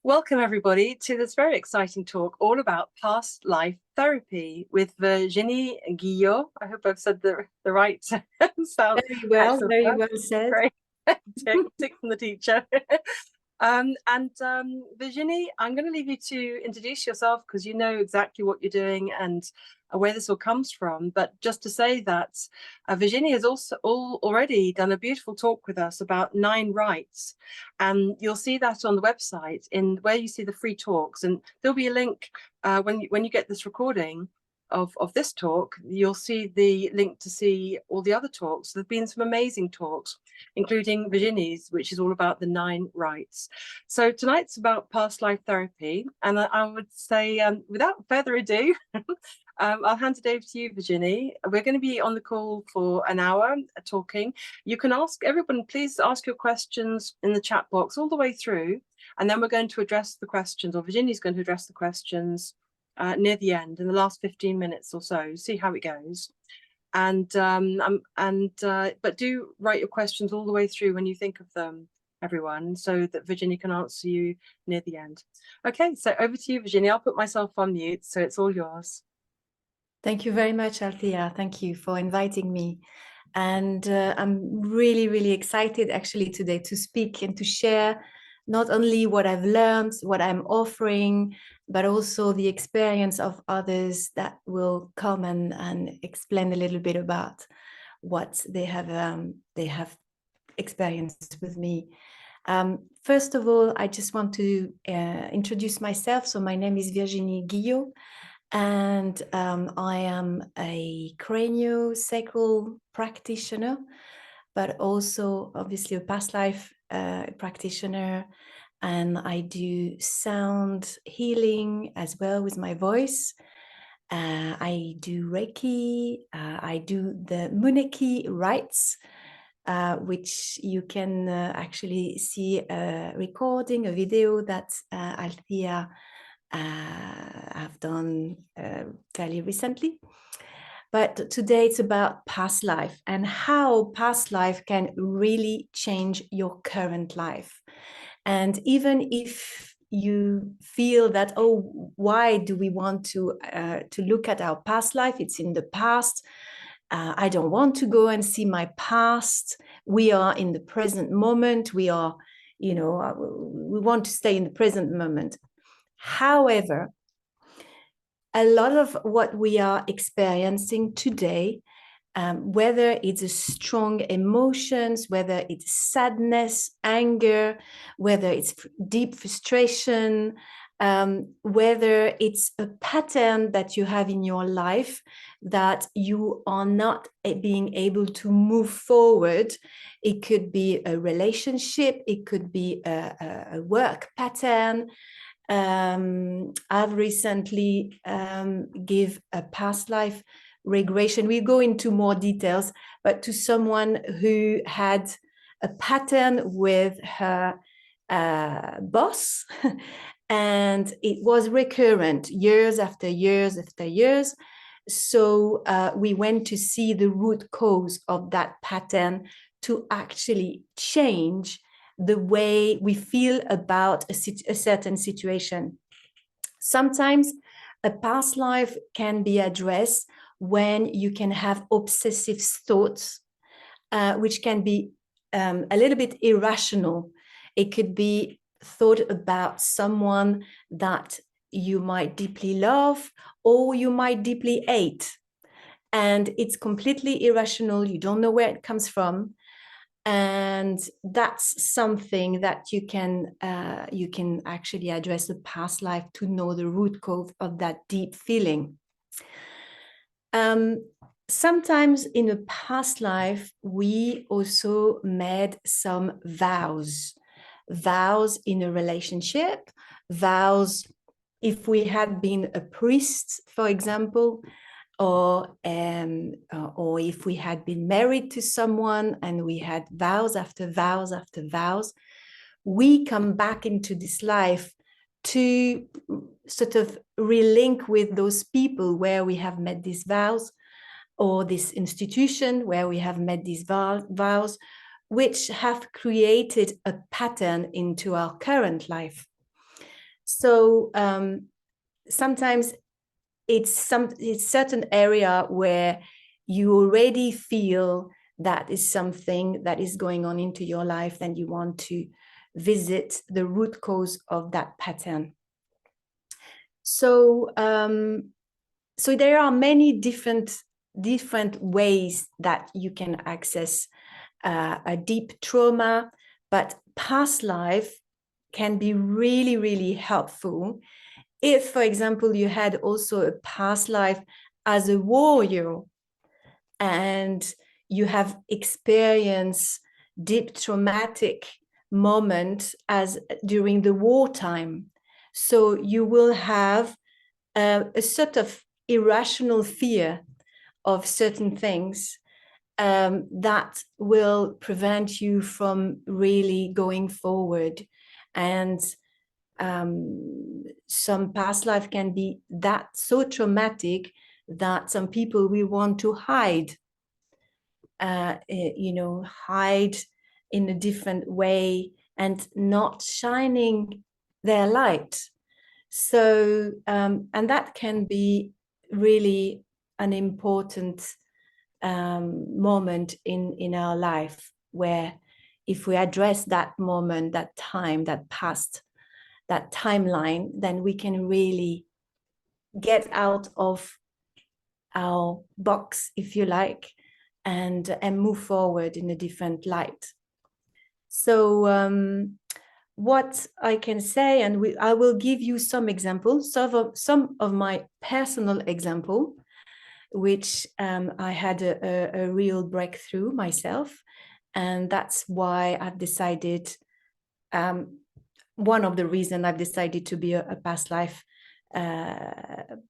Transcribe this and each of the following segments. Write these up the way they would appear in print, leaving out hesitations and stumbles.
Welcome, everybody, to this very exciting talk all about past life therapy with Virginie Guillot. I hope I've said the right sound. Very well said. Great. Tick from the teacher. Virginie, I'm going to leave you to introduce yourself because you know exactly what you're doing and where this all comes from. But just to say that Virginie has also already done a beautiful talk with us about 9 rites, and you'll see that on the website in where you see the free talks, and there'll be a link when you get this recording of this talk. You'll see the link to see all the other talks. There've been some amazing talks, including Virginie's, which is all about the 9 rites. So tonight's about past life therapy, and I would say, without further ado, I'll hand it over to you, Virginie. We're going to be on the call for an hour talking. You can ask everyone, please ask your questions in the chat box all the way through, and then we're going to address the questions, or Virginie's going to address the questions near the end, in the last 15 minutes or so, see how it goes. But do write your questions all the way through when you think of them, everyone, so that Virginie can answer you near the end. Okay, so over to you, Virginie. I'll put myself on mute, so it's all yours. Thank you very much, Althea. Thank you for inviting me. And I'm really, really excited actually today to speak and to share not only what I've learned, what I'm offering, but also the experience of others that will come and explain a little bit about what they have experienced with me. First of all, I just want to introduce myself. So my name is Virginie Guillot, and I am a craniosacral practitioner, but also obviously a past life practitioner. And I do sound healing as well with my voice. I do Reiki. I do the Munay-Ki rites, which you can actually see a recording, a video that Althea have done fairly recently. But today it's about past life and how past life can really change your current life. And even if you feel that, oh, why do we want to look at our past life? It's in the past. I don't want to go and see my past. We are in the present moment. We are, we want to stay in the present moment. However, a lot of what we are experiencing today, whether it's a strong emotions, whether it's sadness, anger, whether it's deep frustration, whether it's a pattern that you have in your life that you are not being able to move forward. It could be a relationship, it could be a work pattern. I've recently give a past life regression. We go into more details, but to someone who had a pattern with her boss, and it was recurrent years after years after years. So we went to see the root cause of that pattern to actually change the way we feel about a certain situation. Sometimes a past life can be addressed when you can have obsessive thoughts, which can be a little bit irrational. It could be thought about someone that you might deeply love or you might deeply hate. And it's completely irrational. You don't know where it comes from. And that's something that you can actually address the past life to know the root cause of that deep feeling. Sometimes in a past life, we also made some vows in a relationship, vows if we had been a priest, for example, or if we had been married to someone and we had vows after vows after vows, we come back into this life to sort of relink with those people where we have met these vows, or this institution where we have met these vows, which have created a pattern into our current life. So sometimes it's certain area where you already feel that is something that is going on into your life, then you want to visit the root cause of that pattern. So so there are many different ways that you can access a deep trauma, but past life can be really, really helpful. If, for example, you had also a past life as a warrior and you have experienced deep traumatic moment as during the wartime, so you will have a sort of irrational fear of certain things that will prevent you from really going forward. And some past life can be that so traumatic that some people will want to hide, hide in a different way and not shining their light. So, and that can be really an important moment in our life, where if we address that moment, that time, that past, that timeline, then we can really get out of our box, if you like, and move forward in a different light. So what I can say, and I will give you some examples, some of my personal example, which I had a real breakthrough myself. And that's why I've decided, one of the reasons I've decided to be a past life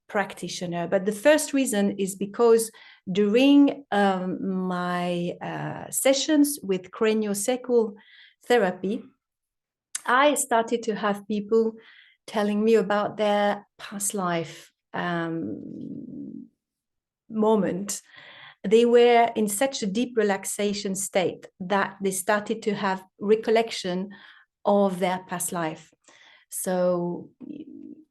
practitioner. But the first reason is because during my sessions with craniosacral therapy, I started to have people telling me about their past life moment. They were in such a deep relaxation state that they started to have recollection of their past life. So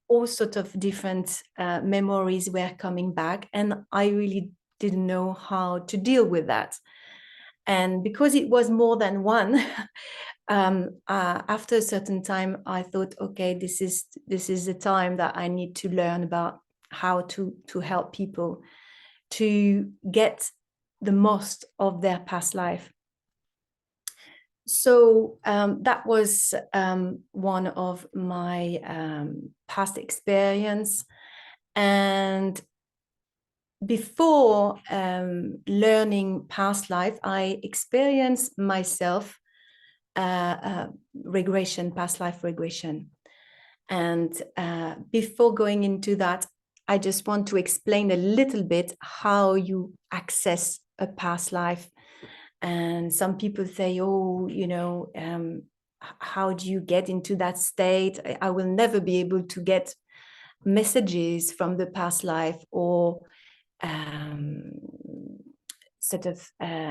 all sorts of different memories were coming back, and I really didn't know how to deal with that. And because it was more than one, after a certain time, I thought, okay, this is the time that I need to learn about how to help people to get the most of their past life. So that was one of my past experience. And before learning past life, I experienced myself regression, past life regression. And before going into that, I just want to explain a little bit how you access a past life. And some people say, oh, how do you get into that state? I will never be able to get messages from the past life or sort of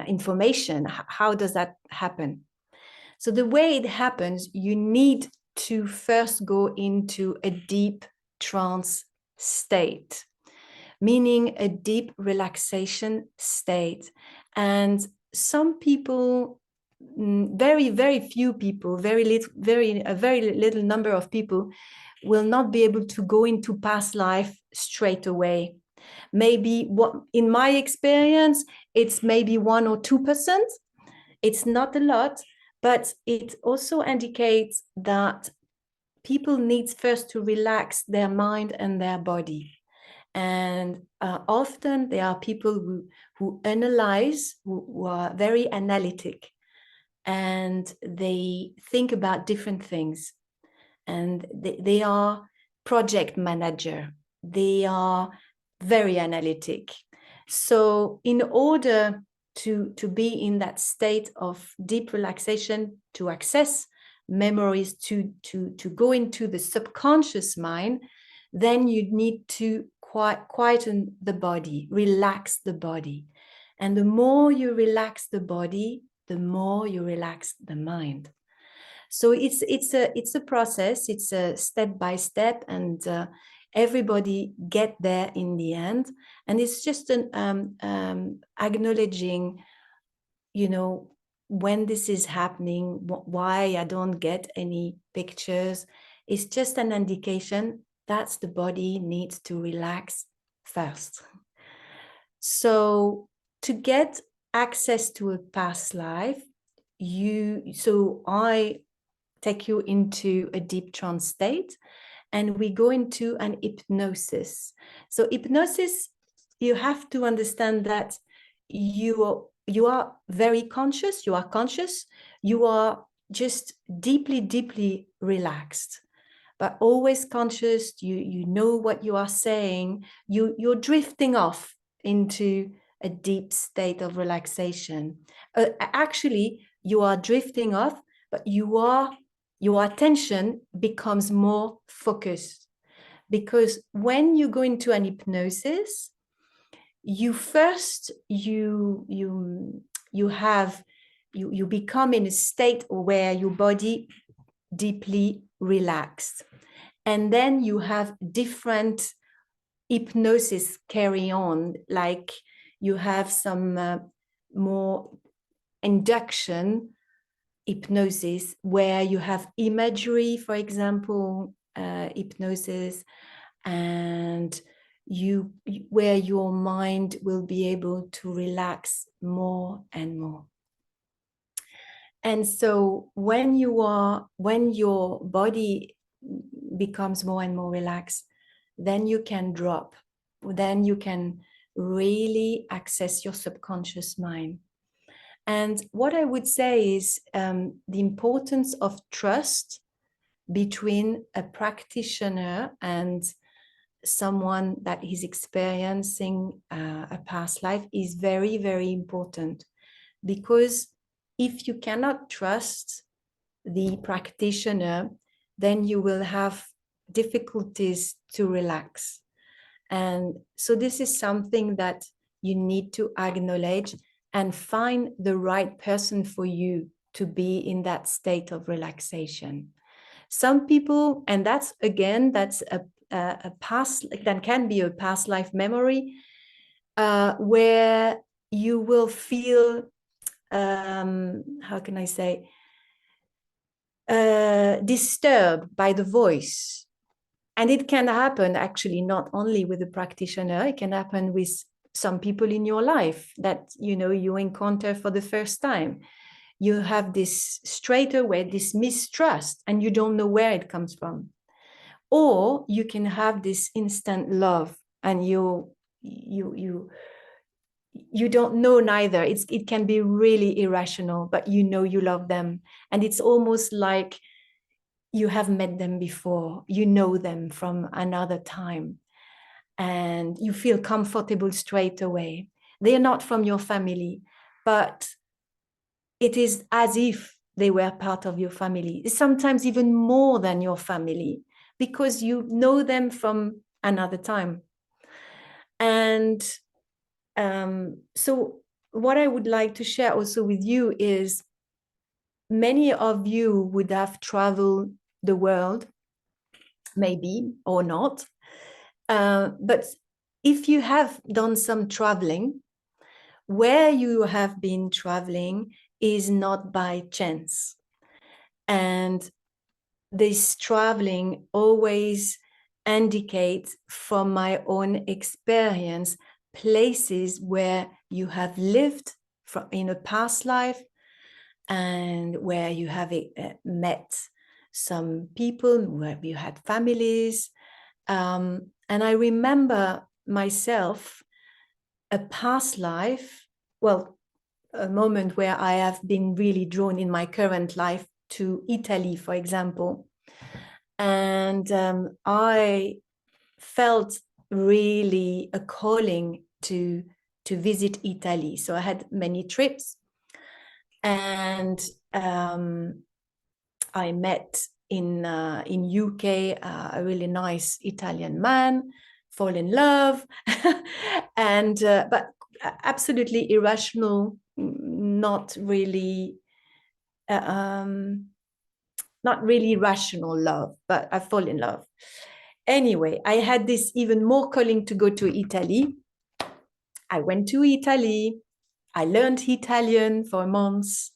information. How does that happen? So the way it happens, you need to first go into a deep trance state, meaning a deep relaxation state. And some people, very, very few people, a very little number of people will not be able to go into past life straight away. Maybe in my experience, it's maybe 1 or 2%. It's not a lot, but it also indicates that people need first to relax their mind and their body. And often there are people who analyze, who are very analytic, and they think about different things. And they are project manager. They are very analytic. So in order to be in that state of deep relaxation, to access memories, to go into the subconscious mind, then you need to quieten the body, relax the body. And the more you relax the body, the more you relax the mind. So it's a process. It's a step by step, and everybody get there in the end. And it's just an acknowledging, you know, when this is happening, why I don't get any pictures. It's just an indication that the body needs to relax first. So to get access to a past life, I take you into a deep trance state, and we go into an hypnosis. So hypnosis, you have to understand that you are very conscious, you are conscious, you are just deeply, deeply relaxed, but always conscious. You know what you are saying. You're drifting off into a deep state of relaxation. Actually, you are drifting off, but your attention becomes more focused, because when you go into an hypnosis, you become in a state where your body deeply relaxed, and then you have different hypnosis carry on, like you have some more induction hypnosis where you have imagery, for example, hypnosis, and where your mind will be able to relax more and more. And so when your body becomes more and more relaxed, then you can drop, then you can really access your subconscious mind. And what I would say is the importance of trust between a practitioner and someone that is experiencing a past life is very, very important. Because if you cannot trust the practitioner, then you will have difficulties to relax. And so this is something that you need to acknowledge and find the right person for you to be in that state of relaxation. Some people, and that's a past, that can be a past life memory, where you will feel, how can I say, disturbed by the voice. And it can happen actually not only with a practitioner, it can happen with some people in your life that you encounter for the first time. You have this straight away, this mistrust, and you don't know where it comes from. Or you can have this instant love, and you don't know neither. It can be really irrational, but you love them, and it's almost like you have met them before, you know them from another time, and you feel comfortable straight away. They are not from your family, but it is as if they were part of your family, sometimes even more than your family, because you know them from another time. And so what I would like to share also with you is, many of you would have traveled the world, maybe, or not. But if you have done some traveling, where you have been traveling is not by chance. And this traveling always indicates, from my own experience, places where you have lived in a past life, and where you have met some people, where you had families. And I remember myself, a past life, well, a moment where I have been really drawn in my current life to Italy, for example. And I felt really a calling to visit Italy. So I had many trips, and I met in UK a really nice Italian man, fall in love, and but absolutely irrational, not really not really rational love, but I fall in love. Anyway, I had this even more calling to go to Italy. I went to Italy. I learned Italian for months.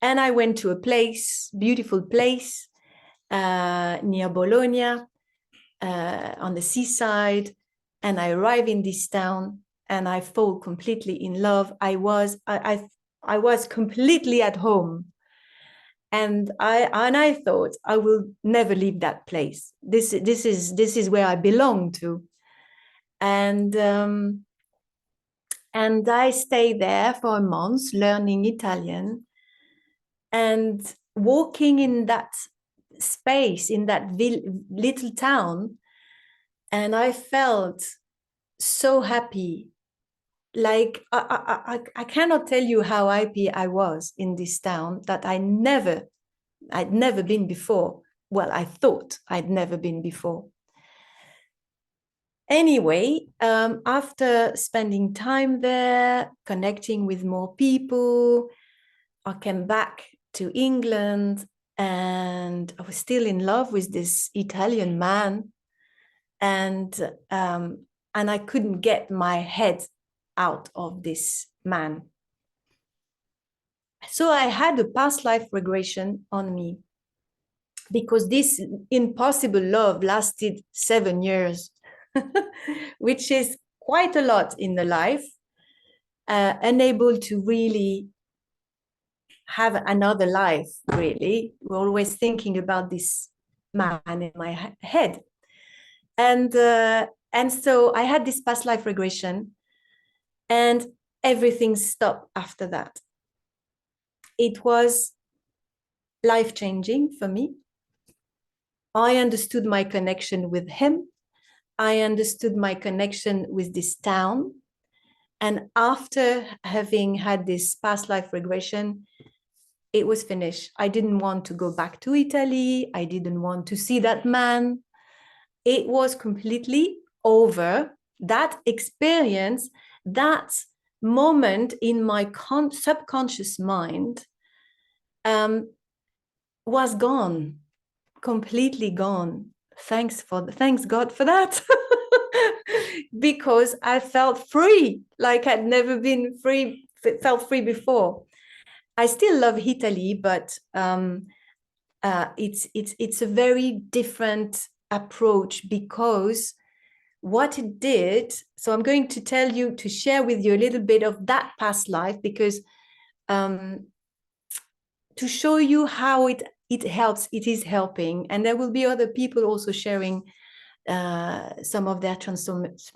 And I went to a place, beautiful place, near Bologna, on the seaside. And I arrive in this town and I fall completely in love. I was completely at home. And I thought I will never leave that place. This is where I belong to. And I stayed there for a month learning Italian and walking in that space, in that little town. And I felt so happy. Like I cannot tell you how happy I was in this town that I'd never been before. Well, I thought I'd never been before. Anyway, after spending time there, connecting with more people, I came back to England and I was still in love with this Italian man. And I couldn't get my head out of this man. So I had a past life regression on me because this impossible love lasted 7 years, which is quite a lot in the life, unable to really have another life, really. We're always thinking about this man in my head. And so I had this past life regression and everything stopped after that. It was life-changing for me. I understood my connection with him. I understood my connection with this town. And after having had this past life regression, it was finished. I didn't want to go back to Italy. I didn't want to see that man. It was completely over. That experience, that moment in my subconscious mind was gone, completely gone. Thanks God for that. Because I felt free, like I'd never been free, felt free before. I still love Italy, but it's a very different approach because what it did. So I'm going to share with you a little bit of that past life because to show you how it helps, it is helping, and there will be other people also sharing some of their transformation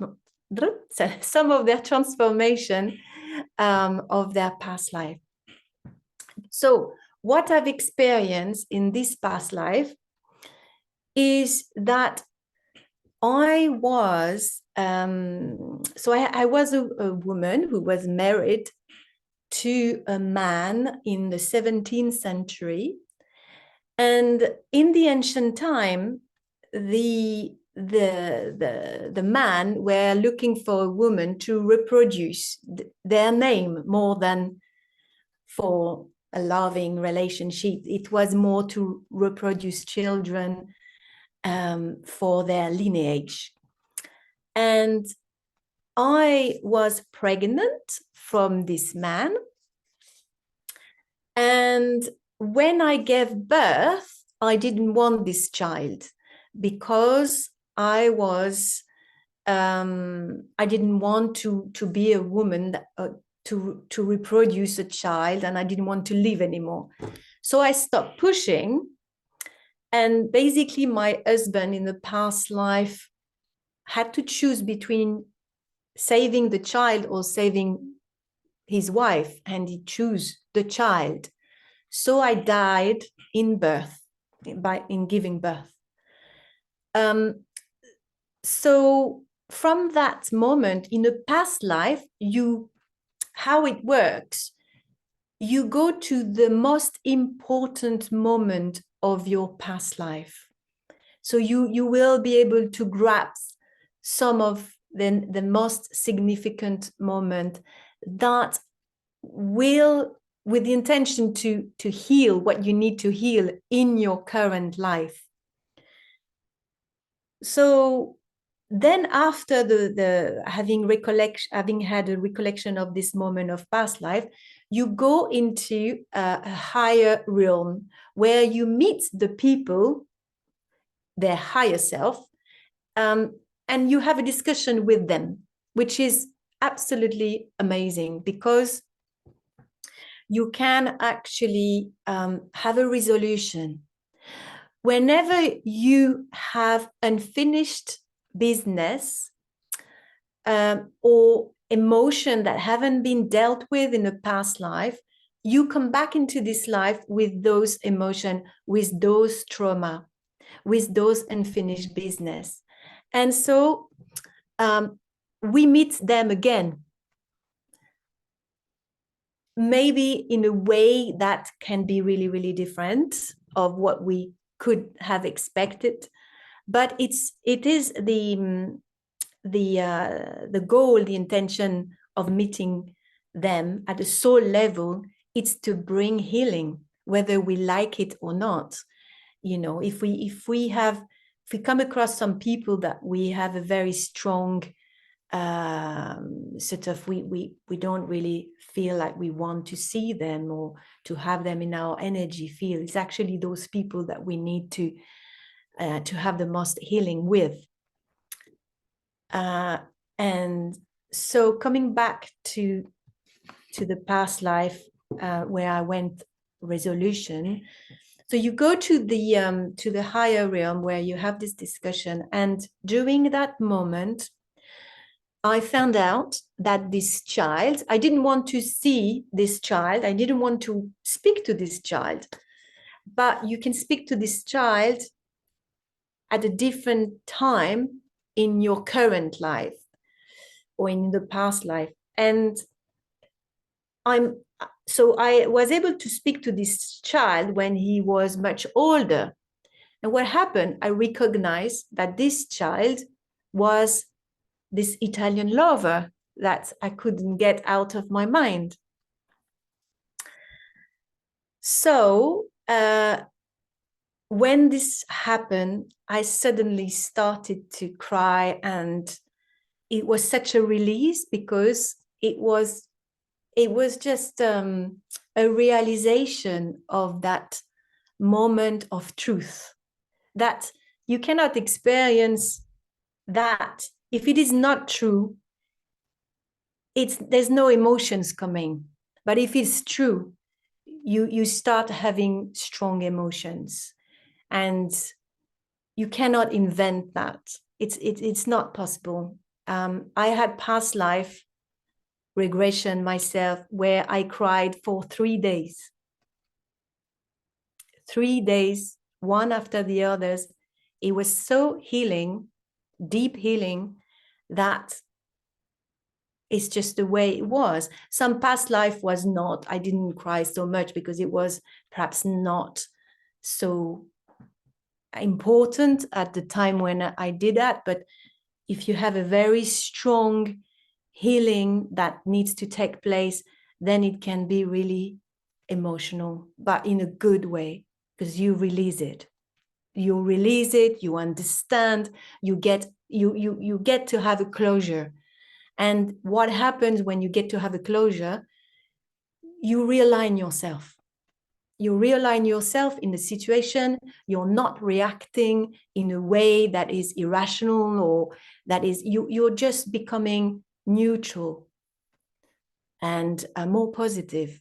of their past life. So what I've experienced in this past life is that I was I was a woman who was married to a man in the 17th century, and in the ancient time, the man were looking for a woman to reproduce their name more than for a loving relationship. It was more to reproduce children for their lineage. And I was pregnant from this man. And when I gave birth, I didn't want this child because I didn't want to be a woman to reproduce a child, and I didn't want to live anymore. So I stopped pushing. And basically, my husband in the past life had to choose between saving the child or saving his wife, and he chose the child. So I died in birth, in giving birth. So from that moment in a past life, how it works, you go to the most important moment of your past life. So you will be able to grasp some of the most significant moment that will with the intention to heal what you need to heal in your current life. So then after the having had a recollection of this moment of past life, you go into a higher realm where you meet the people, their higher self, and you have a discussion with them, which is absolutely amazing, because you can actually have a resolution. Whenever you have unfinished business or emotion that haven't been dealt with in a past life, you come back into this life with those emotions, with those trauma, with those unfinished business. And so we meet them again, maybe in a way that can be really, really different of what we could have expected, but it is the goal, the intention of meeting them at a soul level. It's to bring healing, whether we like it or not. You know, if we come across some people that we have a very strong sort of we don't really feel like we want to see them or to have them in our energy field, it's actually those people that we need to have the most healing with. And so coming back to the past life where I went resolution, so you go to the higher realm where you have this discussion, and during that moment I found out that this child, I didn't want to see this child, I didn't want to speak to this child, but you can speak to this child at a different time in your current life or in the past life. And so I was able to speak to this child when he was much older. And what happened, I recognized that this child was this Italian lover that I couldn't get out of my mind. So when this happened, I suddenly started to cry, and it was such a release, because it was just a realization of that moment of truth, that you cannot experience that if it is not true. There's no emotions coming, but if it's true, you start having strong emotions, and you cannot invent that. It's not possible. I had past life regression myself where I cried for 3 days. 3 days, one after the others. It was so healing, deep healing, that it's just the way it was. Some past life was not, I didn't cry so much because it was perhaps not so important at the time when I did that. But if you have a very strong healing that needs to take place, then it can be really emotional, but in a good way, because you release it. You release it, you understand, you get to have a closure. And what happens when you get to have a closure? You realign yourself. You realign yourself in the situation. You're not reacting in a way that is irrational, or that is, you're just becoming neutral and more positive.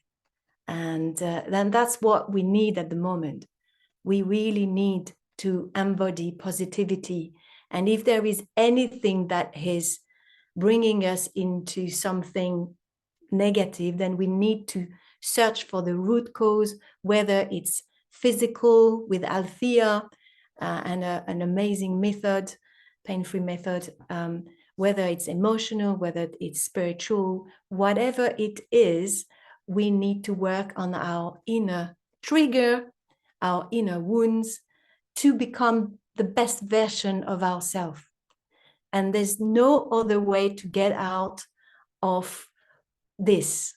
And then that's what we need at the moment. We really need to embody positivity. And if there is anything that is bringing us into something negative, then we need to search for the root cause, whether it's physical with Althea and an amazing method, pain-free method, whether it's emotional, whether it's spiritual, whatever it is, we need to work on our inner trigger, our inner wounds, to become the best version of ourselves. And there's no other way to get out of this.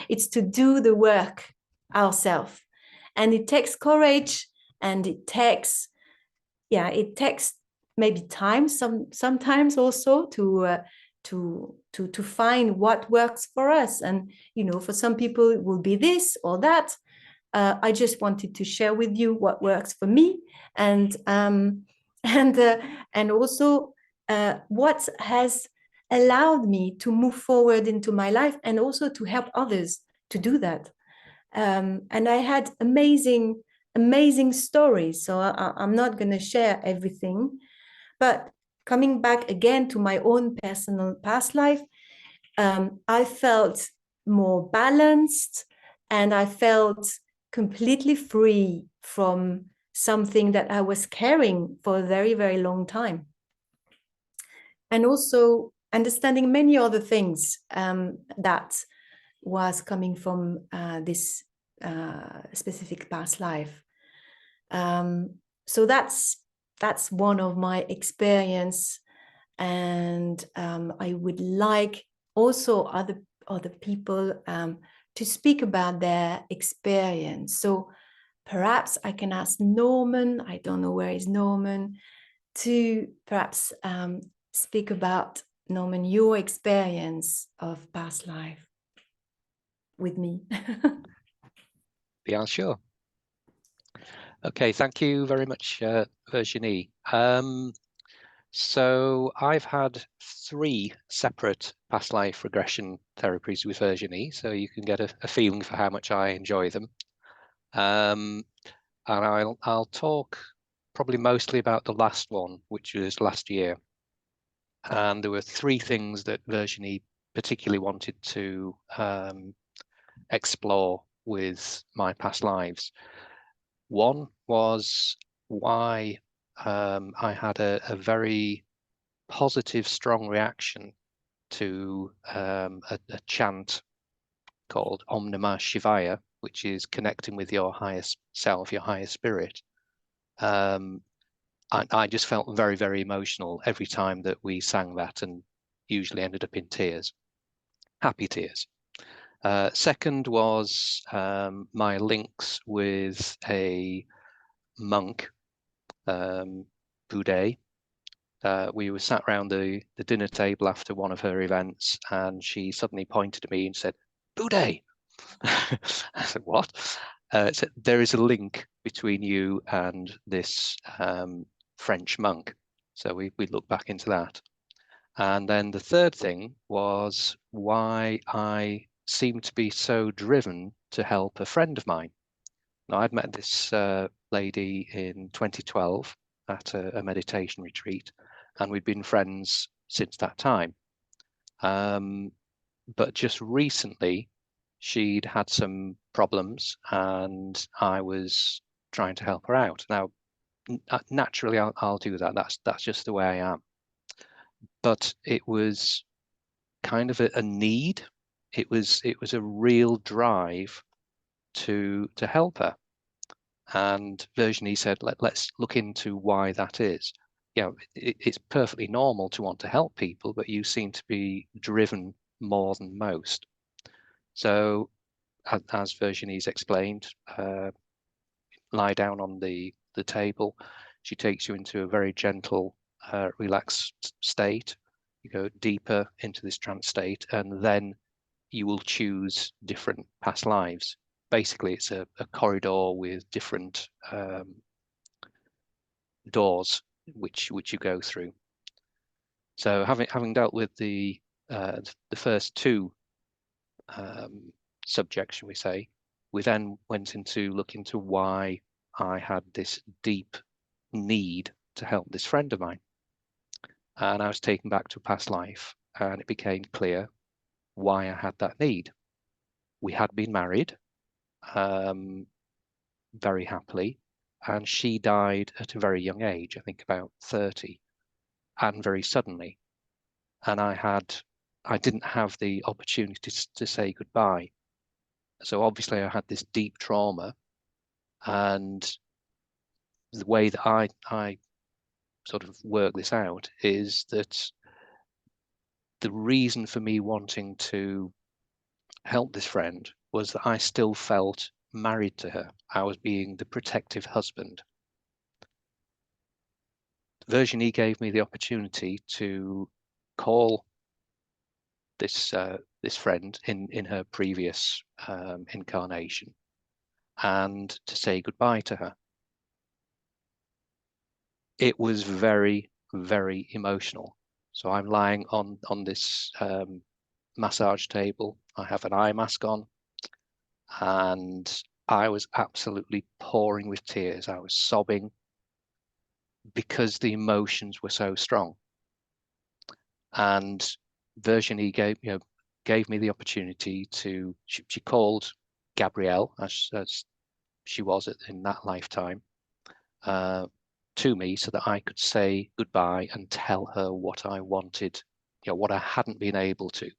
It's to do the work ourselves. And it takes courage, and it takes maybe time sometimes also to find what works for us. And for some people it will be this or that. I just wanted to share with you what works for me, and also what has allowed me to move forward into my life, and also to help others to do that. And I had amazing stories, so I'm not going to share everything. But coming back again to my own personal past life, I felt more balanced, and I felt completely free from something that I was carrying for a very, very long time. And also understanding many other things that was coming from this specific past life. So that's one of my experience, and I would like also other people to speak about their experience. So perhaps I can ask Norman, I don't know where is Norman, to perhaps speak about, Norman, your experience of past life with me. Yeah, sure. Okay, thank you very much, Virginie. So I've had 3 separate past life regression therapies with Virginie, so you can get a feeling for how much I enjoy them. And I'll talk probably mostly about the last one, which was last year. And there were 3 things that Virginie particularly wanted to explore with my past lives. One was why I had a very positive, strong reaction to a chant called Om Namah Shivaya, which is connecting with your highest self, your higher spirit. I just felt very, very emotional every time that we sang that, and usually ended up in tears, happy tears. Second was my links with a monk, Boudet. We were sat around the dinner table after one of her events, and she suddenly pointed at me and said, "Boudet." I said, "What?" Said, "There is a link between you and this French monk." So we looked back into that. And then the third thing was why I seemed to be so driven to help a friend of mine. Now, I'd met this lady in 2012 at a meditation retreat, and we'd been friends since that time. But just recently, she'd had some problems, and I was trying to help her out. Now, naturally, I'll do that. That's just the way I am. But it was kind of a need. It was a real drive to help her. And Virginie said, let's look into why that is. It's perfectly normal to want to help people, but you seem to be driven more than most. So, as Virginie's explained, lie down on the table. She takes you into a very gentle, relaxed state. You go deeper into this trance state, and then you will choose different past lives. Basically, it's a corridor with different doors which you go through. So having dealt with the first 2 subjects, shall we say, we then went into look into why I had this deep need to help this friend of mine. And I was taken back to a past life, and it became clear why I had that need. We had been married very happily, and she died at a very young age, I think about 30, and very suddenly. And I didn't have the opportunity to say goodbye. So obviously I had this deep trauma, and the way that I sort of work this out is that the reason for me wanting to helped this friend was that I still felt married to her. I was being the protective husband. Virginie gave me the opportunity to call this this friend in her previous incarnation and to say goodbye to her. It was very, very emotional. So I'm lying on this massage table. I have an eye mask on, and I was absolutely pouring with tears. I was sobbing because the emotions were so strong. And Virginie gave me the opportunity to. She called Gabrielle, as she was in that lifetime, to me, so that I could say goodbye and tell her what I wanted, what I hadn't been able to.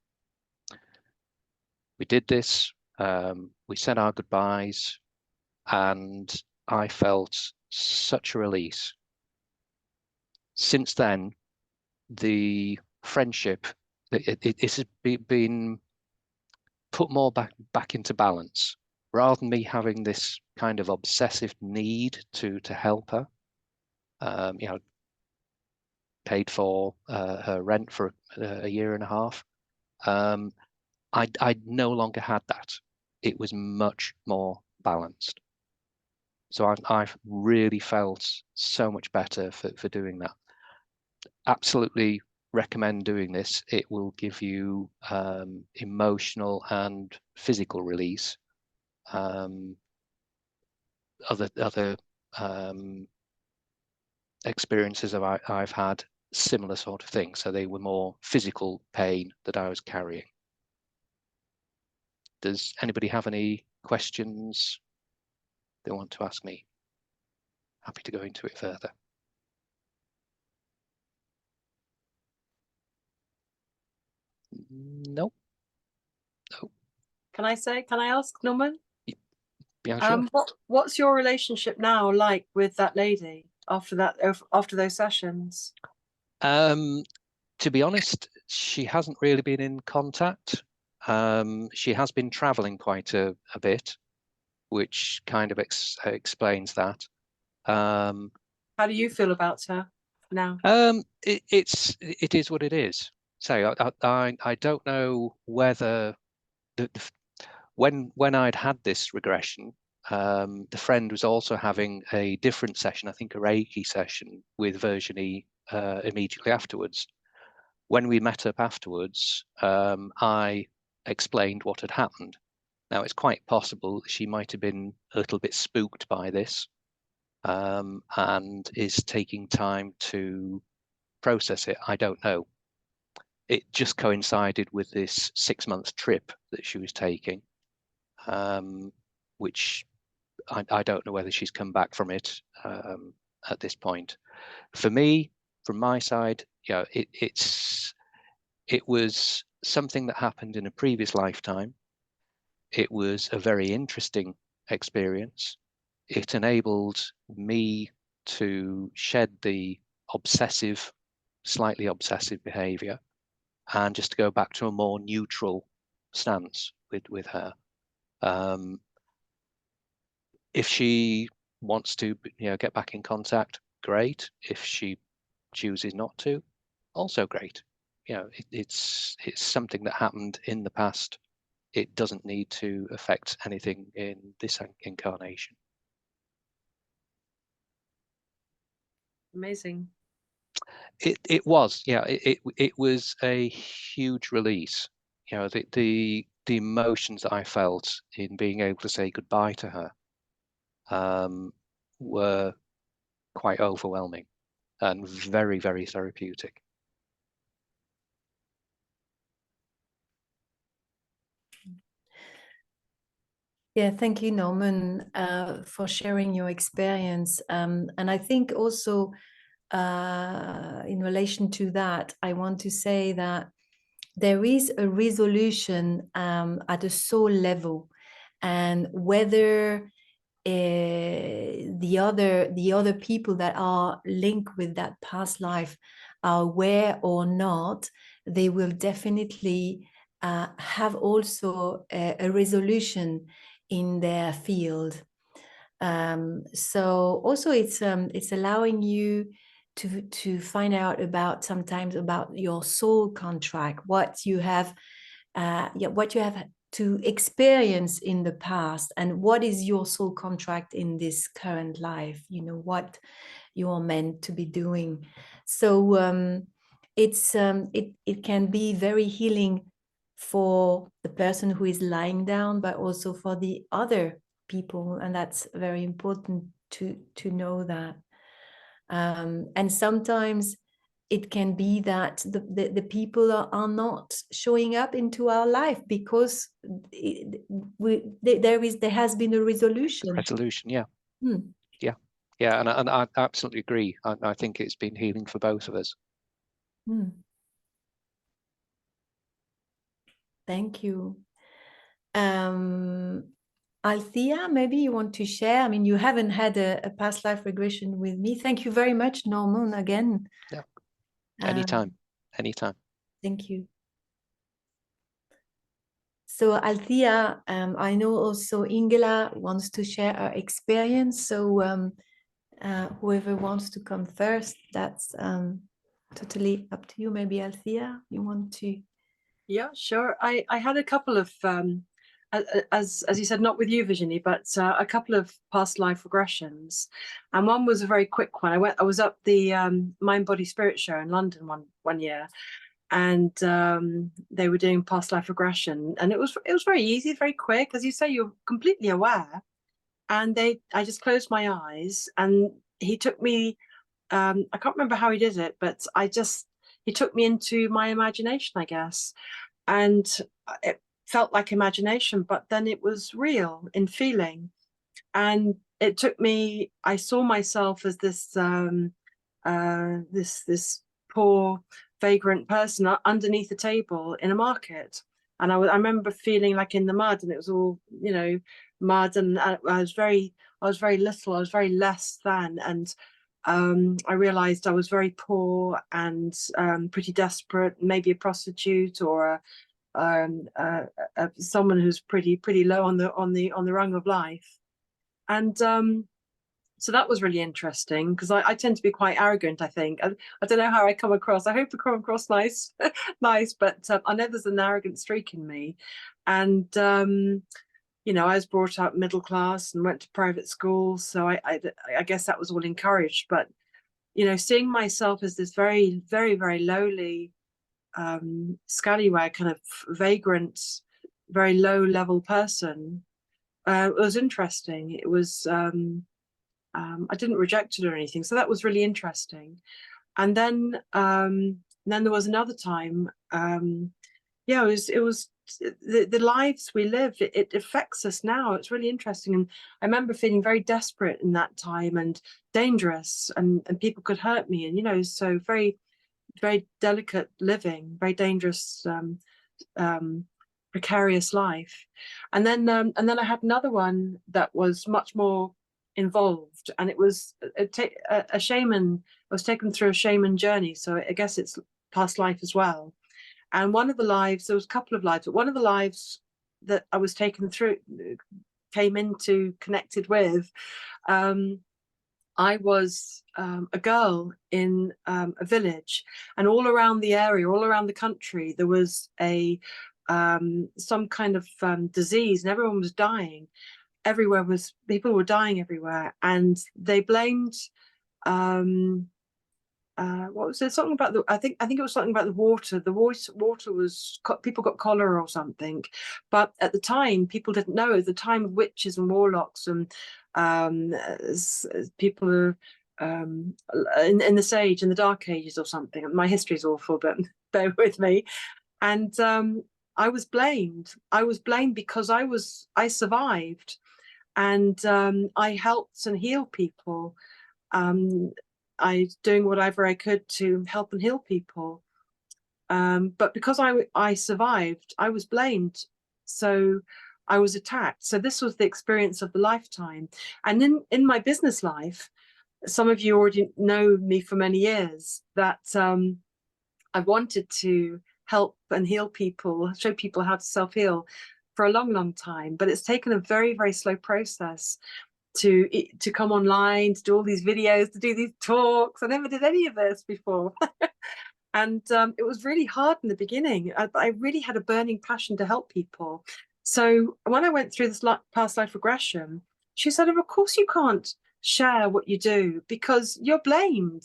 We did this. We said our goodbyes, and I felt such a release. Since then, the friendship, it's been put more back into balance. Rather than me having this kind of obsessive need to help her, paid for her rent for a year and a half. I no longer had that. It was much more balanced. So I've really felt so much better for doing that. Absolutely recommend doing this. It will give you emotional and physical release. Other experiences I've had similar sort of things. So they were more physical pain that I was carrying. Does anybody have any questions they want to ask me? Happy to go into it further. Nope. No. Can I ask, Norman? Yeah, sure. What's your relationship now like with that lady after those sessions? To be honest, she hasn't really been in contact. She has been traveling quite a bit, which kind of explains that. How do you feel about her now? It is what it is. So I don't know whether when I'd had this regression, the friend was also having a different session, I think a Reiki session with Virginie immediately afterwards. When we met up afterwards, I explained what had happened. Now, it's quite possible she might have been a little bit spooked by this, and is taking time to process it. I don't know. It just coincided with this 6-month trip that she was taking, which I don't know whether she's come back from it at this point. For me, from my side, it was something that happened in a previous lifetime. It was a very interesting experience. It enabled me to shed the slightly obsessive behavior, and just to go back to a more neutral stance with her. If she wants to, get back in contact, great. If she chooses not to, also great. It's something that happened in the past. It doesn't need to affect anything in this incarnation. Amazing. It was, it was a huge release. The emotions that I felt in being able to say goodbye to her were quite overwhelming and very, very therapeutic. Yeah, thank you, Norman, for sharing your experience. And I think also in relation to that, I want to say that there is a resolution at a soul level, and whether the other people that are linked with that past life are aware or not, they will definitely have also a resolution in their field. So also it's allowing you to find out about sometimes about your soul contract, what you have to experience in the past, and what is your soul contract in this current life, you know, what you are meant to be doing. So it can be very healing for the person who is lying down, but also for the other people, and that's very important to know that. And sometimes it can be that the people are not showing up into our life because there has been a resolution. Resolution, yeah. Hmm. Yeah, and I absolutely agree. I think it's been healing for both of us. Thank you. Althea, maybe you want to share? I mean, you haven't had a past life regression with me. Thank you very much, Norman, again. Yeah. Anytime. Thank you. So Althea, I know also Ingela wants to share her experience. So whoever wants to come first, that's totally up to you. Maybe Althea, you want to? Yeah, sure. I had a couple of, as you said, not with you, Virginie, but a couple of past life regressions, and one was a very quick one. I was up the Mind Body Spirit show in London one year, and they were doing past life regression, and it was very easy, very quick. As you say, you're completely aware, and I just closed my eyes, and he took me. I can't remember how he did it, but he took me into my imagination, I guess. And it felt like imagination, but then it was real in feeling. And it took me, I saw myself as this this poor vagrant person underneath a table in a market. And I remember feeling like in the mud, and it was all, you know, mud, and I was very little, I was very less than, and I realized I was very poor and pretty desperate, maybe a prostitute or someone who's pretty low on the rung of life. And so that was really interesting, because I tend to be quite arrogant, I think. I don't know how I come across. I hope I come across nice, but I know there's an arrogant streak in me. And you know, I was brought up middle class and went to private school, so I guess that was all encouraged. But you know, seeing myself as this very, very, very lowly, scallywag, kind of vagrant, very low level person, it was interesting. It was I didn't reject it or anything, so that was really interesting. And then there was another time. Yeah, it was the lives we live, it affects us now. It's really interesting. And I remember feeling very desperate in that time, and dangerous, and people could hurt me, and you know, so very, very delicate living, very dangerous, precarious life. And then I had another one that was much more involved, and it was a shaman. I was taken through a shaman journey, so I guess it's past life as well. And one of the lives, there was a couple of lives, but one of the lives that I was taken through, connected with, I was a girl in a village, and all around the area, all around the country, there was some kind of disease, and everyone was dying. People were dying everywhere, and they blamed what was there, something about I think it was something about the water. The water was, people got cholera or something. But at the time, people didn't know. At the time of witches and warlocks and people in this age, in the Dark Ages or something. My history is awful, but bear with me. And I was blamed. I was blamed because I survived, and I helped and healed people. I doing whatever I could to help and heal people. But because I survived, I was blamed. So I was attacked. So this was the experience of the lifetime. And in my business life, some of you already know me for many years, that I've wanted to help and heal people, show people how to self-heal for a long, long time. But it's taken a very, very slow process to come online, to do all these videos, to do these talks. I never did any of this before. And it was really hard in the beginning. I really had a burning passion to help people. So when I went through this past life regression, she said, of course you can't share what you do because you're blamed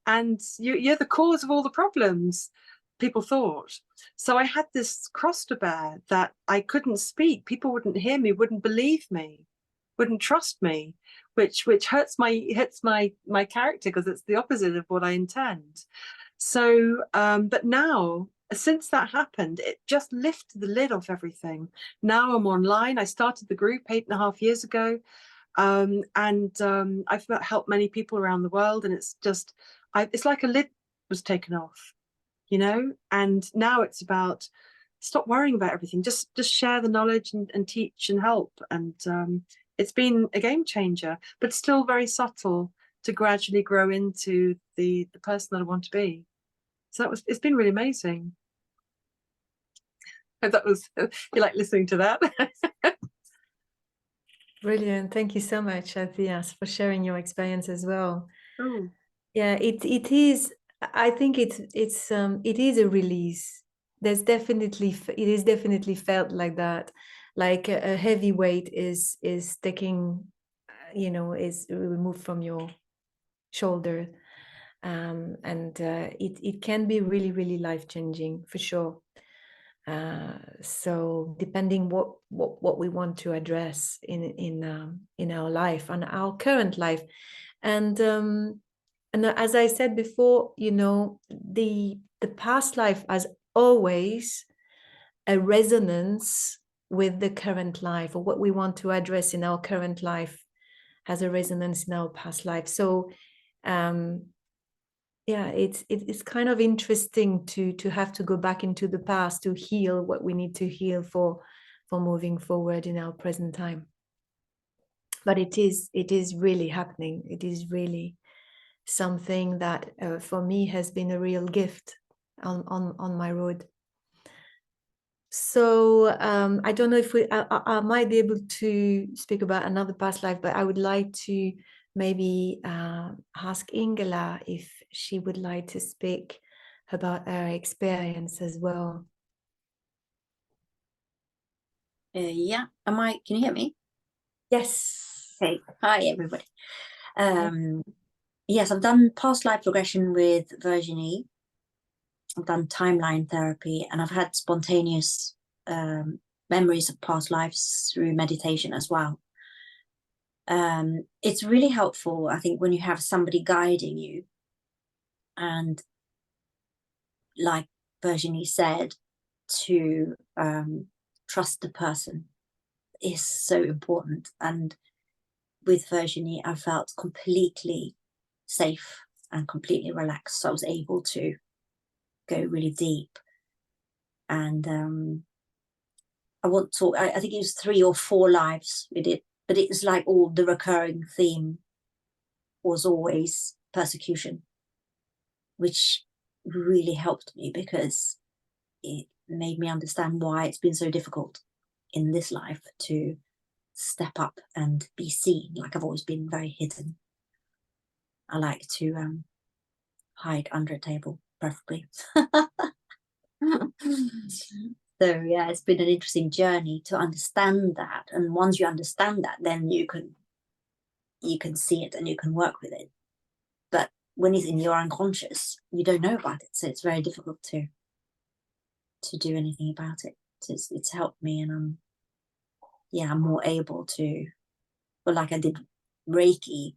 and you're the cause of all the problems, people thought. So I had this cross to bear that I couldn't speak. People wouldn't hear me, wouldn't believe me, wouldn't trust me, which hits my character because it's the opposite of what I intend. So, but now, since that happened, it just lifted the lid off everything. Now I'm online. I started the group 8.5 years ago. And I've helped many people around the world, and it's just, it's like a lid was taken off, you know. And now it's about stop worrying about everything. Just share the knowledge and teach and help. And it's been a game changer, but still very subtle to gradually grow into the person that I want to be. So it's been really amazing. That was, you like listening to that? Brilliant. Thank you so much, Athias, for sharing your experience as well. Oh. Yeah, it is. I think it is a release. It is definitely felt like that, like a heavy weight is taking, is removed from your shoulder, and it can be really, really life-changing for sure. So depending what we want to address in our life and our current life, and as I said before, the past life has always a resonance with the current life, or what we want to address in our current life has a resonance in our past life. So yeah, it's kind of interesting to have to go back into the past to heal what we need to heal for moving forward in our present time. But it is really happening. It is really something that for me has been a real gift on my road. So I don't know if I might be able to speak about another past life, but I would like to maybe ask Ingela if she would like to speak about her experience as well. Yeah, can you hear me? Yes. Okay, hi everybody. Yes, I've done past life regression with Virginie. I've done timeline therapy, and I've had spontaneous memories of past lives through meditation as well. It's really helpful, I think, when you have somebody guiding you, and like Virginie said, to trust the person is so important. And with Virginie, I felt completely safe and completely relaxed, so I was able to go really deep. And I think it was 3 or 4 lives we did, but it was like all the recurring theme was always persecution, which really helped me because it made me understand why it's been so difficult in this life to step up and be seen. Like, I've always been very hidden. I like to hide under a table, preferably. So yeah, it's been an interesting journey to understand that. And once you understand that, then you can see it and you can work with it. But when it's in your unconscious, you don't know about it, so it's very difficult to do anything about it. So it's helped me, and I'm more able to. Well, like I did Reiki.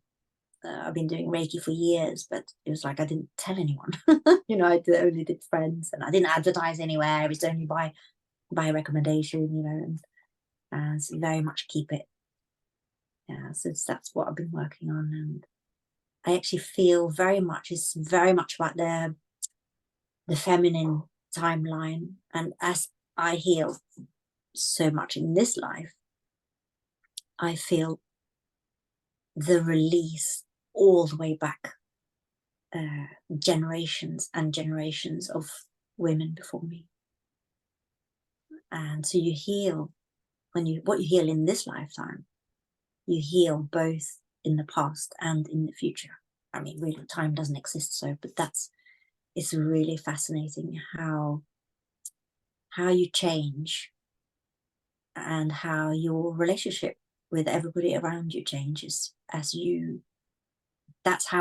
I've been doing Reiki for years, but it was like I didn't tell anyone. I only did friends, and I didn't advertise anywhere. It was only by recommendation, and so very much keep it. Yeah, so that's what I've been working on, and I actually feel it's very much about the feminine timeline. And as I heal so much in this life, I feel the release all the way back, generations and generations of women before me. And so you heal what you heal in this lifetime, you heal both in the past and in the future. I mean, really, time doesn't exist, but it's really fascinating how you change and how your relationship with everybody around you changes as you. That's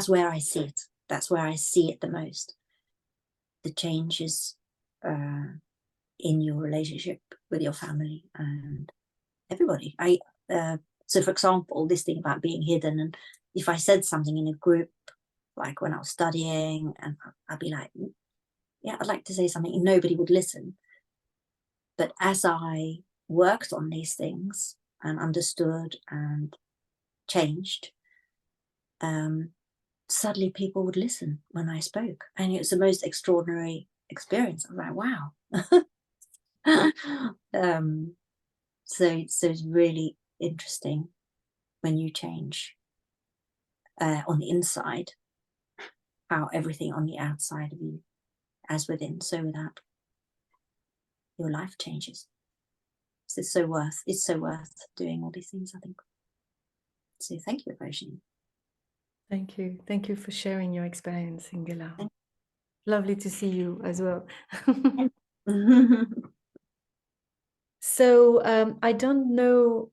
where I see it. That's where I see it the most. The changes in your relationship with your family and everybody. So for example, this thing about being hidden, and if I said something in a group, like when I was studying, and I'd be like, yeah, I'd like to say something, and nobody would listen. But as I worked on these things and understood and changed, suddenly people would listen when I spoke, and it was the most extraordinary experience. I was like, wow. So it's really interesting when you change on the inside, how everything on the outside of you, as within, so without, your life changes. So it's so worth doing all these things, I think. So thank you, Virginie. Thank you for sharing your experience, Ingela. Lovely to see you as well. So I don't know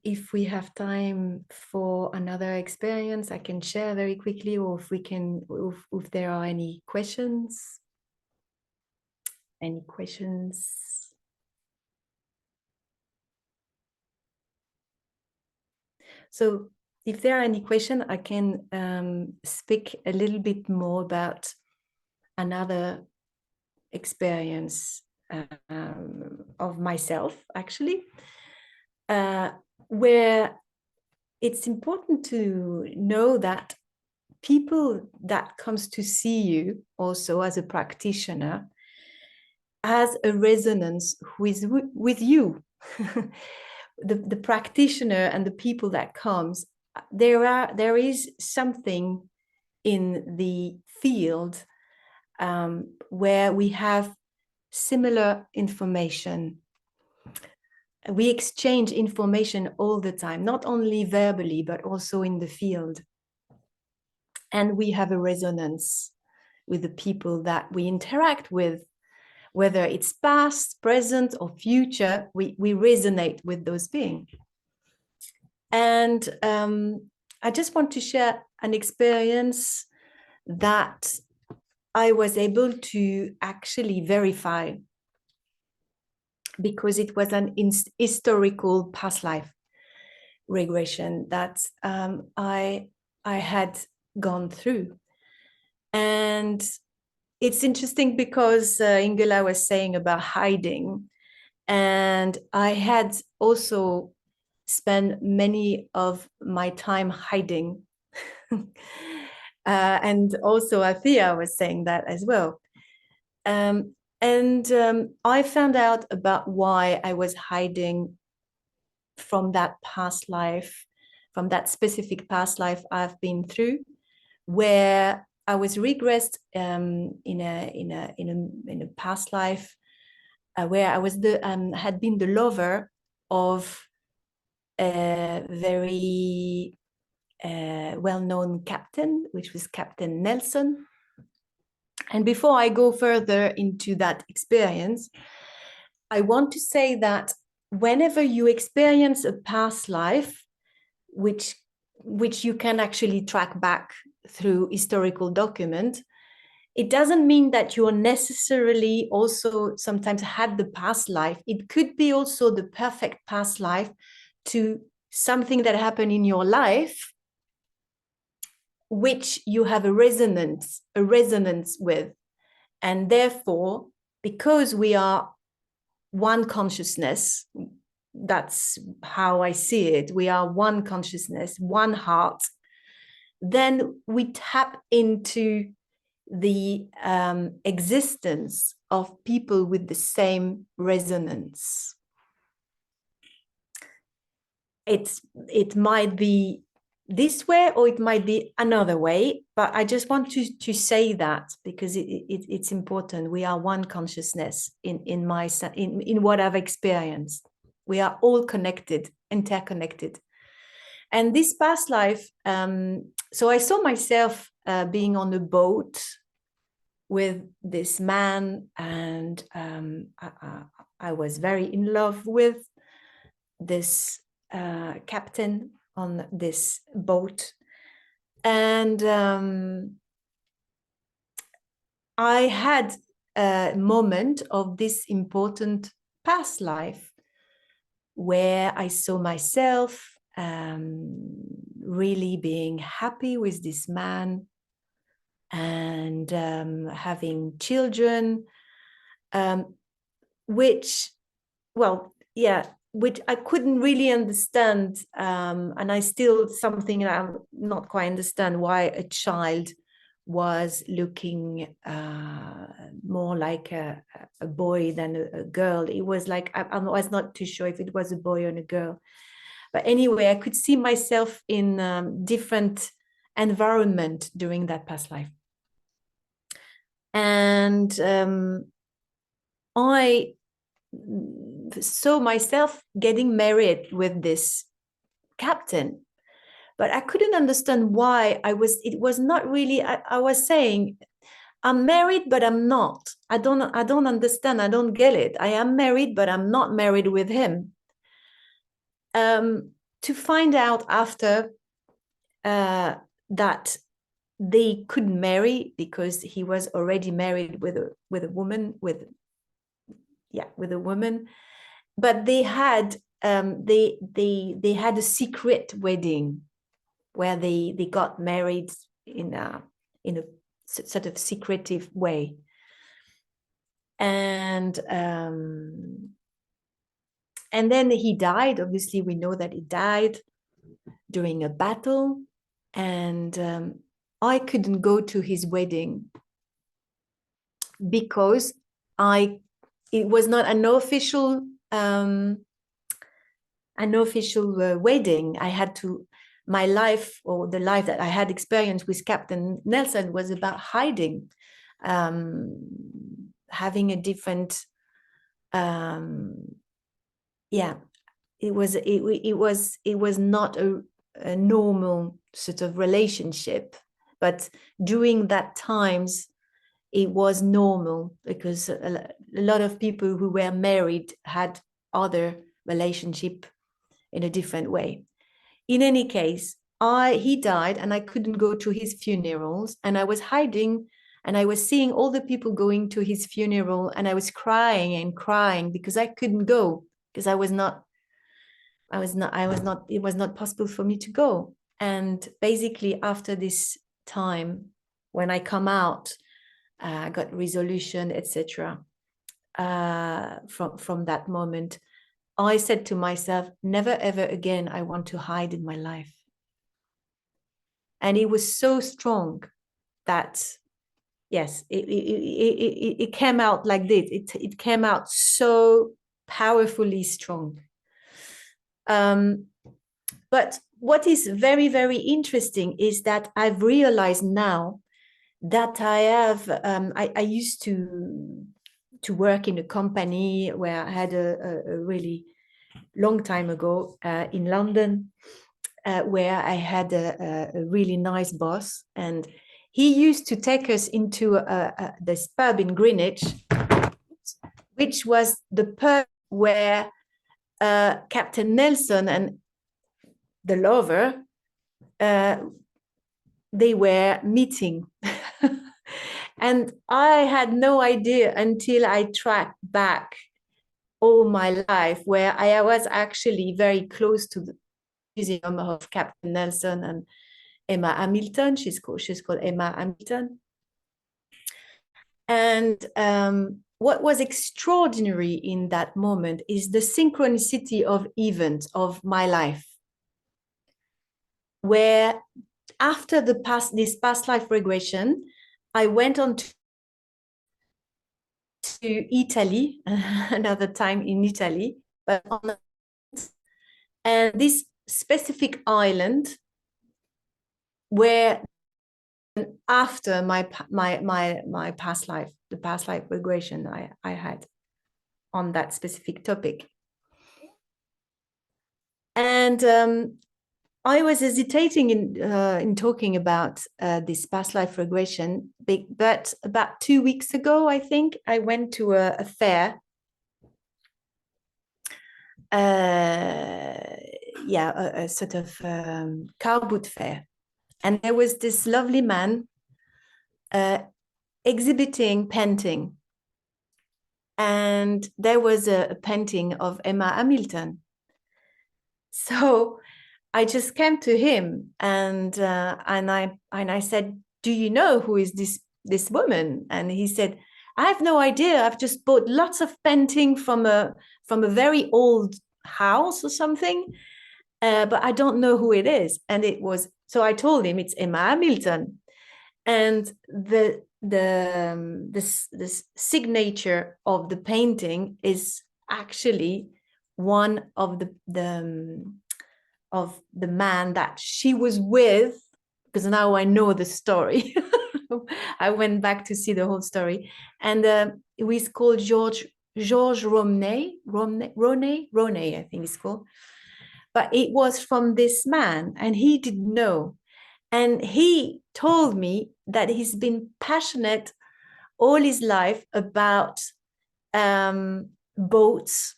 if we have time for another experience I can share very quickly, or if there are any questions. Any questions? So if there are any questions, I can speak a little bit more about another experience of myself, actually, where it's important to know that people that comes to see you also as a practitioner has a resonance with you. The practitioner and the people that comes, there is something in the field where we have similar information. We exchange information all the time, not only verbally, but also in the field. And we have a resonance with the people that we interact with, whether it's past, present, or future, we resonate with those beings. And I just want to share an experience that I was able to actually verify, because it was an historical past life regression that I had gone through. And it's interesting because Ingela was saying about hiding, and I had also spent many of my time hiding. And also Athea was saying that as well. I found out about why I was hiding from that past life, from that specific past life I've been through, where I was regressed in a past life where I was had been the lover of a very well-known captain, which was Captain Nelson. And before I go further into that experience, I want to say that whenever you experience a past life, which you can actually track back through historical document, it doesn't mean that you're necessarily also sometimes had the past life. It could be also the perfect past life to something that happened in your life, which you have a resonance with. And therefore, because we are one consciousness, that's how I see it, we are one consciousness, one heart, then we tap into the existence of people with the same resonance. It might be this way, or it might be another way. But I just want to say that because it's important. We are one consciousness in what I've experienced. We are all connected, interconnected. And this past life, so I saw myself being on a boat with this man, and I was very in love with this captain on this boat. And I had a moment of this important past life where I saw myself really being happy with this man and having children, which I couldn't really understand, and I still something I'm not quite understand why a child was looking more like a boy than a girl. It was like I was not too sure if it was a boy or a girl. But anyway, I could see myself in different environment during that past life. And I saw myself getting married with this captain, but I couldn't understand why it was not really, I was saying, I'm married, but I'm not. I don't understand. I don't get it. I am married, but I'm not married with him. To find out after that they couldn't marry because he was already married with a woman, with a woman, but they had they had a secret wedding where they got married in a sort of secretive way. And then he died. Obviously, we know that he died during a battle, and I couldn't go to his wedding because it was not an official wedding. I had to, my life, or the life that I had experienced with Captain Nelson, was about hiding, having a different it was not a normal sort of relationship, but during that times it was normal because a lot of people who were married had other relationship in a different way. In any case, he died and I couldn't go to his funerals, and I was hiding, and I was seeing all the people going to his funeral, and I was crying and crying because I couldn't go, because it was not possible for me to go. And basically after this time, when I come out, I got resolution, etc. From that moment, I said to myself, never ever again I want to hide in my life. And it was so strong that, yes, it came out like this. It came out so powerfully strong. But what is very, very interesting is that I've realized now that I have, I used to work in a company where I had a really long time ago in London, where I had a really nice boss, and he used to take us into this pub in Greenwich, which was the pub where Captain Nelson and the lover, they were meeting. And I had no idea until I tracked back all my life, where I was actually very close to the museum of Captain Nelson and Emma Hamilton. She's called Emma Hamilton. And what was extraordinary in that moment is the synchronicity of events of my life, where after this past life regression, I went on to Italy, another time in Italy, and this specific island where after my past life, the past life regression I had on that specific topic. And I was hesitating in talking about this past life regression, but about 2 weeks ago, I think, I went to a fair. A sort of car boot fair. And there was this lovely man exhibiting painting. And there was a painting of Emma Hamilton. So I just came to him and I said, "Do you know who is this woman?" And he said, "I have no idea. I've just bought lots of painting from a very old house or something, but I don't know who it is." And it was, so I told him it's Emma Hamilton, and the signature of the painting is actually one of the man that she was with, because now I know the story. I went back to see the whole story, and it was called George Romney, I think it's called. But it was from this man, and he didn't know. And he told me that he's been passionate all his life about boats,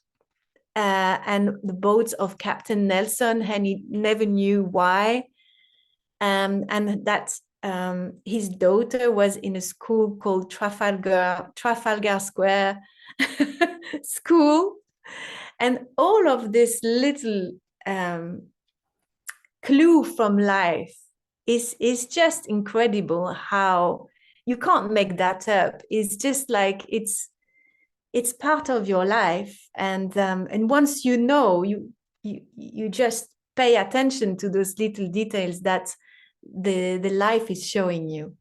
and the boats of Captain Nelson, and he never knew why. And that his daughter was in a school called Trafalgar Square School. And all of this little clue from life is just incredible, how you can't make that up. It's just like it's part of your life, and once you know, you just pay attention to those little details that the life is showing you.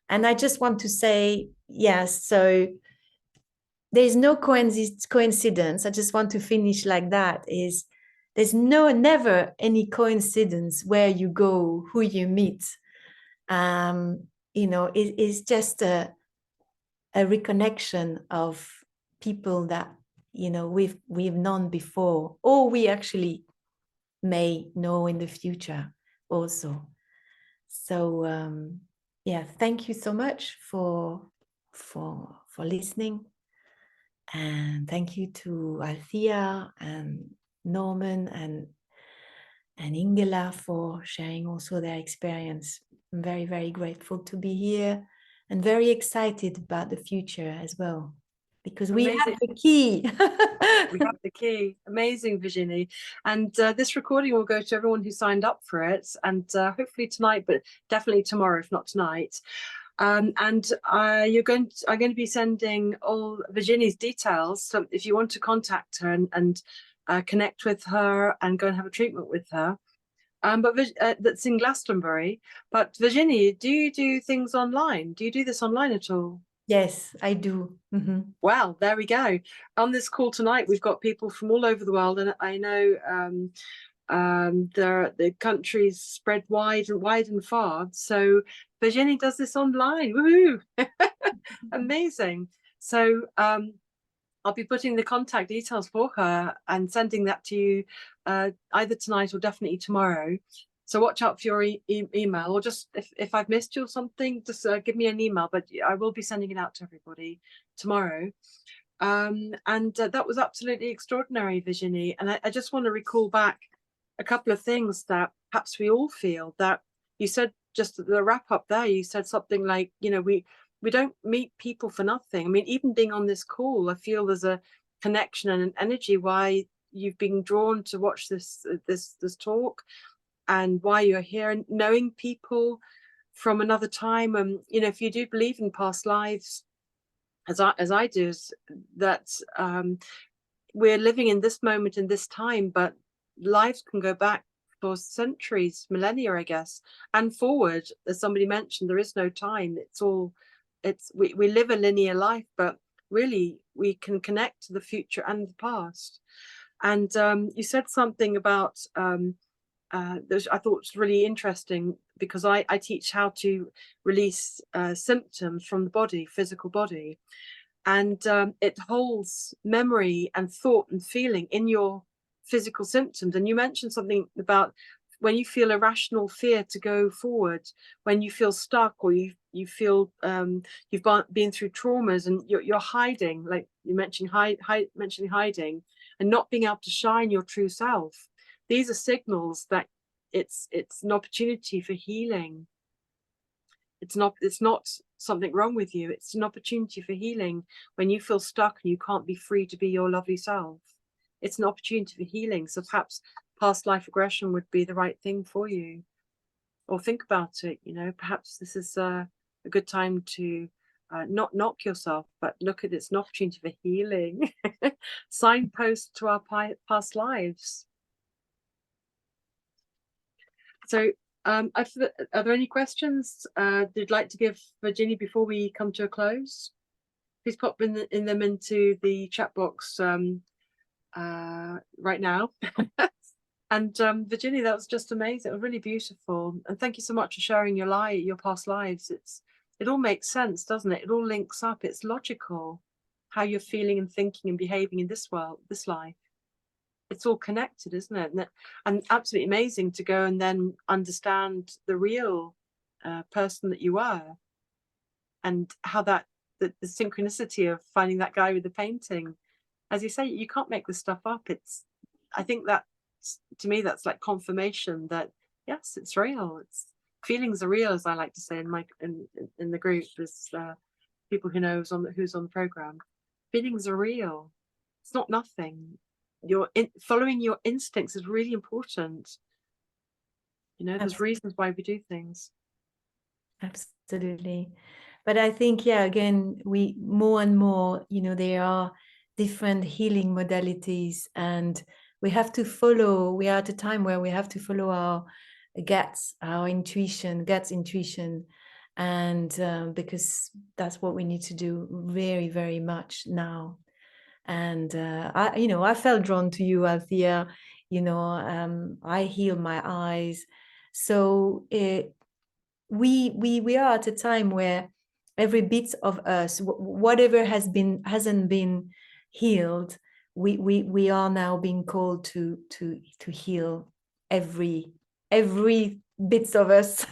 And I just want to say, yes, so there's no coincidence. I just want to finish like that, is there's never any coincidence where you go, who you meet. It's just a reconnection of people that we've known before, or we actually may know in the future also. So thank you so much for listening, and thank you to Althea and Norman and Ingela for sharing also their experience. I'm very, very grateful to be here, and very excited about the future as well, because we have the key. We have the key. Amazing, Virginie. And this recording will go to everyone who signed up for it, and hopefully tonight, but definitely tomorrow, if not tonight. I'm going to be sending all Virginie's details. So if you want to contact her and connect with her and go and have a treatment with her, that's in Glastonbury. But Virginie, do you do things online? Do you do this online at all? Yes, I do. Mm-hmm. Well, there we go. On this call tonight, we've got people from all over the world, and I know the countries spread wide and far. So Virginie does this online. Woohoo! Amazing. So I'll be putting the contact details for her and sending that to you either tonight or definitely tomorrow. So watch out for your email, or just if I've missed you or something, just give me an email, but I will be sending it out to everybody tomorrow. That was absolutely extraordinary, Virginie. And I just want to recall back a couple of things that perhaps we all feel. That you said, just at the wrap up there, you said something like, we don't meet people for nothing. I mean, even being on this call, I feel there's a connection and an energy why you've been drawn to watch this talk, and why you're here, and knowing people from another time. If you do believe in past lives, as I do, is that we're living in this moment in this time, but lives can go back for centuries, millennia, I guess, and forward. As somebody mentioned, there is no time. We live a linear life, but really we can connect to the future and the past. And you said something about I thought was really interesting, because I teach how to release symptoms from the body, physical body, and it holds memory and thought and feeling in your physical symptoms. And you mentioned something about when you feel irrational fear to go forward, when you feel stuck, or you feel you've been through traumas and you're hiding, like you mentioned, mentioning hiding and not being able to shine your true self. These are signals that it's an opportunity for healing. It's not something wrong with you. It's an opportunity for healing. When you feel stuck and you can't be free to be your lovely self, it's an opportunity for healing. So perhaps past life regression would be the right thing for you. Or think about it, you know, perhaps this is a good time to not knock yourself, but look at it as an opportunity for healing. Signpost to our past lives. So are there any questions you'd like to give Virginie before we come to a close? Please pop them into the chat box right now. And Virginie, that was just amazing. It was really beautiful. And thank you so much for sharing your past lives. It all makes sense, doesn't it? It all links up. It's logical how you're feeling and thinking and behaving in this world, this life. It's all connected, isn't it? And absolutely amazing to go and then understand the real person that you are, and how the synchronicity of finding that guy with the painting. As you say, you can't make this stuff up. I think that, to me, that's like confirmation that yes, it's real. Feelings are real, as I like to say in the group, as people who know who's on the program. Feelings are real. It's not nothing. Following your instincts is really important. You know, there's reasons why we do things. Absolutely. But I think, yeah, again, we more and more, you know, there are different healing modalities, and we have to follow. We are at a time where we have to follow our guts, our intuition, and because that's what we need to do very, very much now. And I felt drawn to you, Althea. I heal my eyes. So we are at a time where every bit of us, whatever hasn't been healed, we are now being called to heal every bits of us.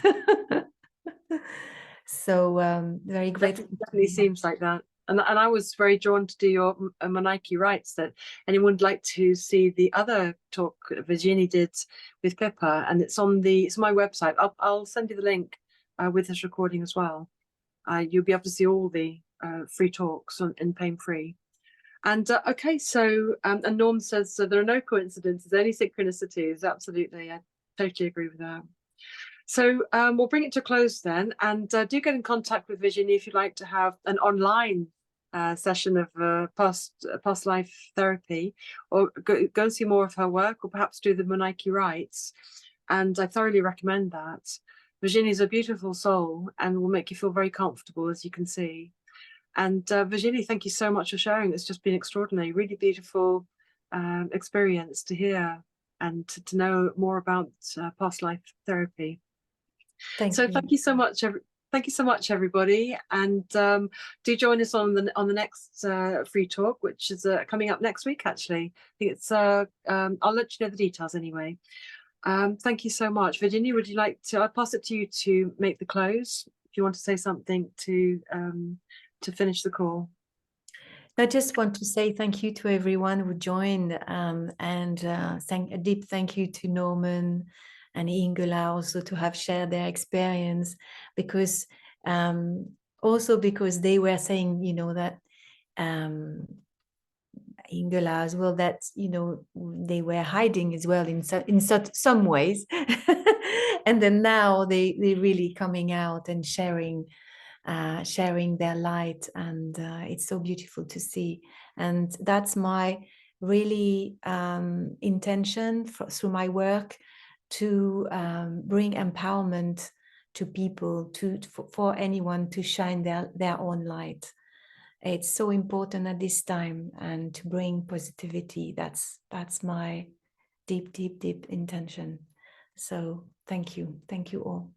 So very grateful. Definitely seems like that. And I was very drawn to do your Munay-Ki rites. That anyone would like to see the other talk Virginie did with Pippa, and it's my website. I'll send you the link with this recording as well. You'll be able to see all the free talks and pain-free. And okay, so and Norm says, so there are no coincidences, only synchronicities. Absolutely, I totally agree with that. So we'll bring it to a close then, and do get in contact with Virginie if you'd like to have an online session of past life therapy, or go and see more of her work, or perhaps do the Munay-Ki rites. And I thoroughly recommend that. Virginie is a beautiful soul and will make you feel very comfortable, as you can see. And Virginie, thank you so much for sharing. It's just been extraordinary, really beautiful experience to hear and to know more about past life therapy. Thank you. Thank you so much. Thank you so much, everybody, and do join us on the next free talk, which is coming up next week. Actually, I think it's. I'll let you know the details anyway. Thank you so much, Virginie. Would you like to? I'll pass it to you to make the close. If you want to say something to finish the call. I just want to say thank you to everyone who joined, and a deep thank you to Norman and Ingela also to have shared their experience, because also because they were saying, that Ingela as well, that they were hiding as well in some ways, and then now they really coming out and sharing their light, and it's so beautiful to see. And that's my really intention through my work, to bring empowerment to people, for anyone to shine their own light. It's so important at this time, and to bring positivity. That's my deep intention. So thank you all.